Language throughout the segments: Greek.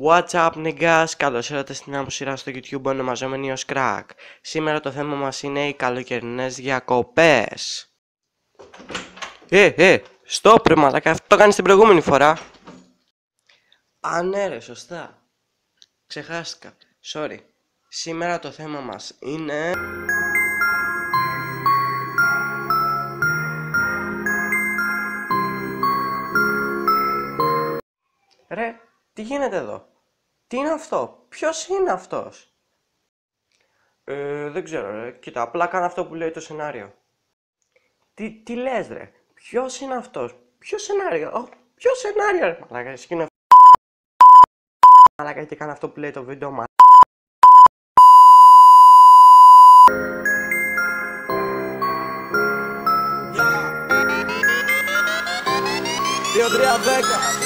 What's up niggas, καλώς ήρθατε στην νέα μου σειρά στο YouTube ονομαζόμενη ως Crack. Σήμερα το θέμα μας είναι οι καλοκαιρινές διακοπές. Stop ρε μαλάκα, αυτό το κάνεις την προηγούμενη φορά. Α ναι ρε, σωστά. Ξεχάστηκα, sorry. Σήμερα το θέμα μας είναι... Ρε, τι γίνεται εδώ? Τι είναι αυτό? Ποιος είναι αυτός? Δεν ξέρω ρε, κοίτα, απλά κάνω αυτό που λέει το σενάριο. Τι λες ρε? Ποιος είναι αυτός? Ποιο σενάριο? Ποιο σενάριο ρε μαλάκα, εσύ είναι μαλάκα και κάνω αυτό που λέει το βίντεο μα. 2-3-10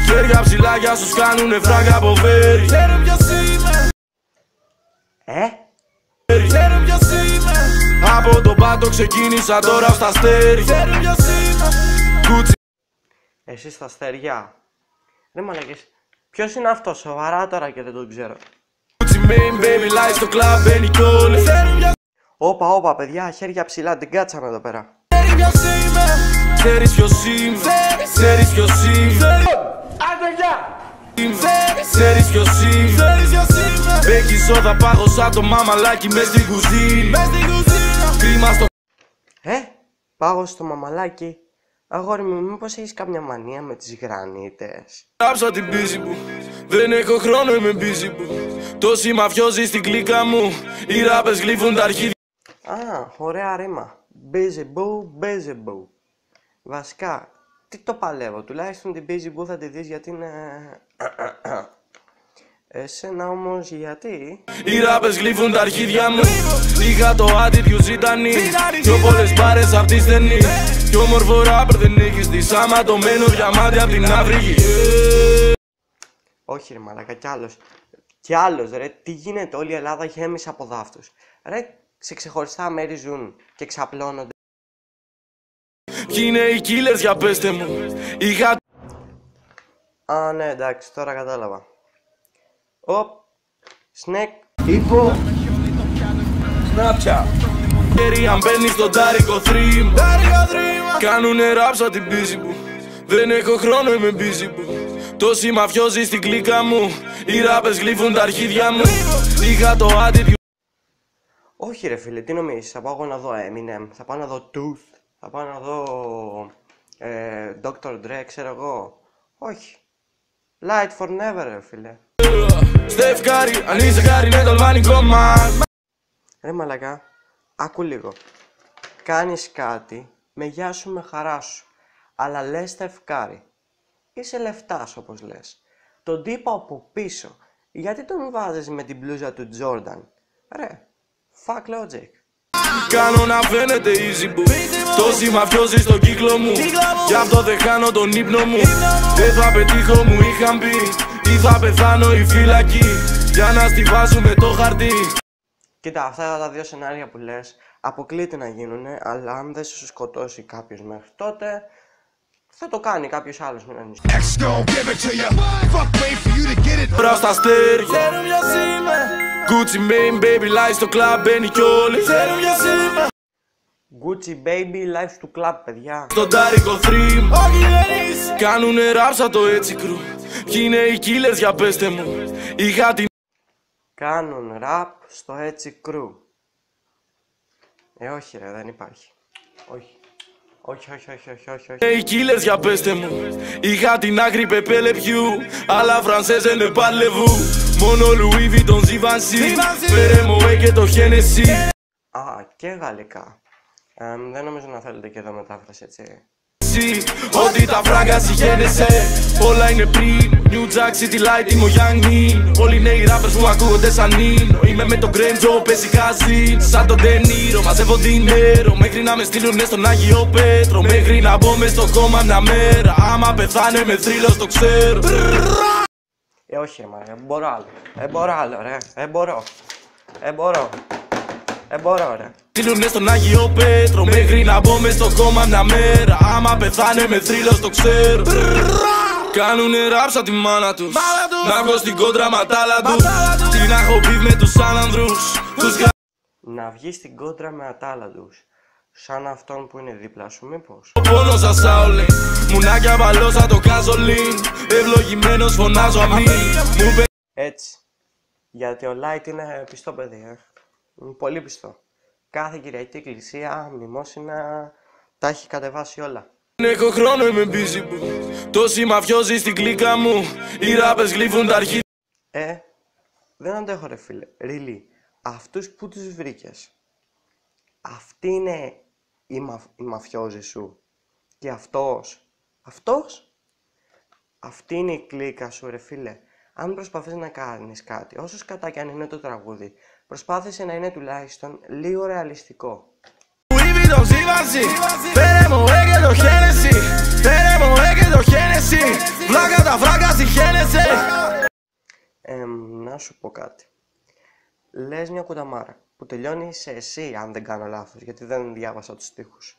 χέρια ψηλά για όσους κάνουνε φράγκα από βέρι. Ξέρω ποιος είμαι. Ξέρω ποιος είμαι. Από το πάτο ξεκίνησα τώρα στα αστέρι. Ξέρω ποιος είμαι. Gucci. Εσύ στα αστέρια. Ρε μαλακές, ποιος είναι αυτός? Σοβαρά τώρα και δεν τον ξέρω. Gucci Mane baby light στο κλαμπ μπαίνει κι όλοι. Όπα παιδιά, χέρια ψηλά, την κάτσαμε εδώ πέρα. Ξέρεις ποιος είμαι. Ξέρεις ποιος είμαι. Ξέρεις ποιος είμαι. Ξέρεις ποιος είμαι. Μπέκι σόδα πάγωσα το μαμαλάκι μες στην κουζίνα. Κρίμα στο... Πάγω στο μαμαλάκι. Αγόρι μου, μήπως έχεις καμιά μανία με τις γρανίτες? Κάψα την πίση μου. Δεν έχω χρόνο, είμαι busy μου. Τόσοι μαφιόζοι στην κλίκα μου. Οι ράπες γλύφουν τα αρχίδια. Ωραία ρήμα. Busy boo. Βασικά, τι το παλεύω, τουλάχιστον την busy boo θα τη δεις γιατί είναι... Εσένα όμως γιατί? Οι ράπες γλύφουν τα αρχίδια μου. Είχα το attitude ζητανή. Πιο πολλές μπάρες απ' τη στενή. Κι όμορφο ράπερ δεν έχεις τη σαματωμένο διαμάτι απ' την Αφρική. Όχι ρε μαλάκα, κι άλλος ρε, τι γίνεται? Όλη η Ελλάδα γέμισε από δάφτους. Ρε, σε ξεχωριστά μέρη ζουν και ξαπλώνονται. Ποιοι είναι οι killers για πέστε μου? Είχα... Ναι, εντάξει, τώρα κατάλαβα. Σνεκ. Υπό Snapchat. Κέρι αν μπαίνεις στον τάρικο θρύμα. Κάνουνε ράψα την πίση μου. Δεν έχω χρόνο, είμαι busy μου. Τόσοι μαφιόζοι στην κλίκα μου. Οι ράπες γλύφουν τα αρχίδια μου. Είχα το attitude. Όχι ρε φίλε, τι νομίζεις? Θα πάω να δω Eminem, θα πάω να δω Tooth, θα πάω να δω Dr. Dre, ξέρω εγώ. Όχι. Light for never ρε φίλε. Steph Curry, αν είσαι Curry είναι το αλβανικό μας. Ρε μαλακά, άκου λίγο. Κάνεις κάτι με γεια σου, με χαρά σου. Αλλά λες Steph Curry. Είσαι λεφτάς όπως λες. Τον τύπο από πίσω, γιατί τον βάζεις με την μπλούζα του Jordan? Ρε, fuck logic. Κάνω να φαίνεται easy boo. Τόσοι μαφιόζοι στον κύκλο μου. Γι' αυτό δεν χάνω τον ύπνο μου. Δεν θα πετύχω μου είχαν πει. Ή θα πεθάνω ή φυλακή. Για να στιβάζουμε το χαρτί. Κοίτα, αυτά τα δύο σενάρια που λες αποκλείται να γίνουνε, αλλά αν δεν σου σκοτώσει κάποιος μέχρι τότε, θα το κάνει κάποιος άλλος, μην ανησυχείς. Μπρος στα αστέρια. Ξέρω ποιος είμαι. Gucci Mane baby light στο κλαμπ μπαίνει κι όλοι. Ξέρω ποιος είμαι. Gucci baby life του club, παιδιά. Στον τάρικο θρύμα. Κάνουνε ράψα το έτσι κρου. Ποιοι είναι οι killers για πέστε μου? Είχα την... Κάνουν ραπ στο έτσι κρου. Όχι ρε, δεν υπάρχει. Όχι. Οι killers για πέστε μου. Είχα την άκρη πεπέλε πιού. Αλλά φρανσές δεν με παλεύου. Μόνο Louis Vuitton Givenchy. Φέρε μου και το Hennessy. Και γαλλικά. Δεν νομίζω να θέλετε και εδώ μετάφραση, έτσι. Ότι τα φράγκα συγχαίνεσαι. Όλα είναι πριν. New Jack City Light, είμαι ο Young Nin. Όλοι είναι οι rappers που ακούγονται σαν Nino. Είμαι με τον Grandjo, παίζει χαζίν. Σαν τον Deniro, μαζεύω dinero. Μέχρι να με στείλουνε στον Άγιο Πέτρο. Μέχρι να μπω μες στο κόμμα μια μέρα. Άμα πεθάνε με θρύλος το ξέρω. Όχι ρε, μπορώ άλλο. Μπορώ άλλο ρε, μπορώ ρε. Στείλουνε στον Άγιο Πέτρο. Μέχρι να μπω μες στο κόμμα μια μέρα. Άμα πεθάνε με θρύλος το ξέρω. Κάνουνε ράψα τη μάνα τους. Να βγω στην κόντρα ματάλα τους. Τι να έχω πει με τους άνανδρους. Να βγει στην κόντρα με ατάλαντους. Σαν αυτόν που είναι δίπλα σου, μήπως? Ο πόνος σαν Σάολιν. Μουνάκια βαλώσα το κάζολιν. Ευλογημένος φωνάζω αμήν. Έτσι. Γιατί ο Light είναι πιστό παιδί, Είναι πολύ πιστό. Κάθε Κυριακή εκκλησία, μνημόσυνα, τα έχει κατεβάσει όλα. Έχω χρόνο, είμαι busy boo. Τόσοι μαφιόζοι στην κλίκα μου. Οι ράπες γλύφουν τα αρχή. Δεν αντέχω ρε φίλε. Ρίλι, αυτούς που τους βρήκες. Αυτοί είναι οι μαφιόζοι σου. Και αυτός. Αυτή είναι η κλίκα σου ρε φίλε. Αν προσπαθείς να κάνεις κάτι, όσο σκατά κι αν είναι το τραγούδι, προσπάθησε να είναι τουλάχιστον λίγο ρεαλιστικό. Να σου πω κάτι. Λες μια κουταμάρα που τελειώνει σε εσύ, αν δεν κάνω λάθος, γιατί δεν διάβασα τους στίχους.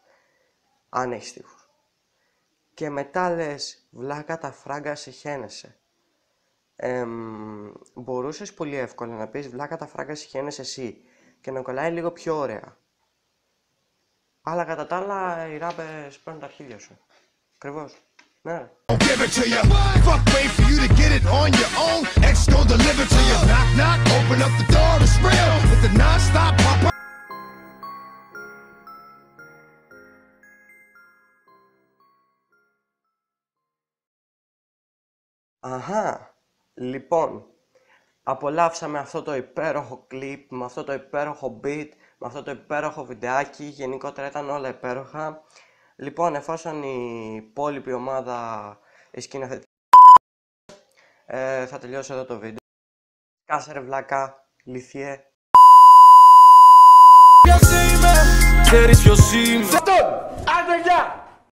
Αν έχει στίχους. Και μετά λες, βλάκα τα φράγκα συχαίνεσαι. Μπορούσες πολύ εύκολα να πεις, βλάκα τα φράγκα συχαίνεσαι εσύ και να κολλάει λίγο πιο ωραία. Αλλά κατά τα άλλα, οι ράπες παίρνουν τα αρχίδια σου. Ακριβώς. Ναι. Αχα, λοιπόν, απολαύσαμε αυτό το υπέροχο κλιπ, με αυτό το υπέροχο beat, με αυτό το υπέροχο βιντεάκι, γενικότερα ήταν όλα υπέροχα. Λοιπόν, εφόσον η υπόλοιπη ομάδα σκηνοθετεί, θα τελειώσω εδώ το βίντεο. Κάσε ρε βλάκα, λυθιέ. Ξέρεις ποιος είμαι. Άντε γεια!